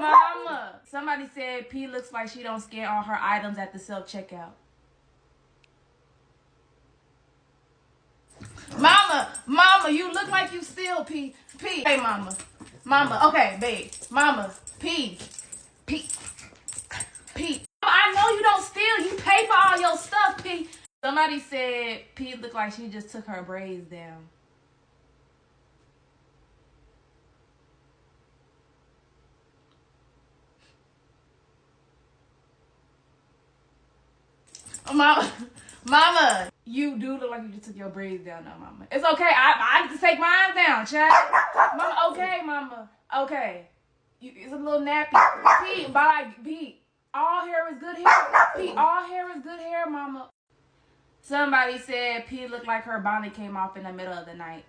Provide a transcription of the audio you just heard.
Mama, somebody said P looks like she don't scan all her items at the self-checkout. Mama, you look like you steal, P. Hey, Mama, okay, babe. Mama, P. I know you don't steal. You pay for all your stuff, P. Somebody said P looked like she just took her braids down. Mama, you do look like you just took your braids down now, Mama. It's okay. I need to take mine down, child. Mama, okay, Mama. Okay. It's a little nappy. P, all hair is good hair. P, all hair is good hair, Mama. Somebody said P looked like her bonnet came off in the middle of the night.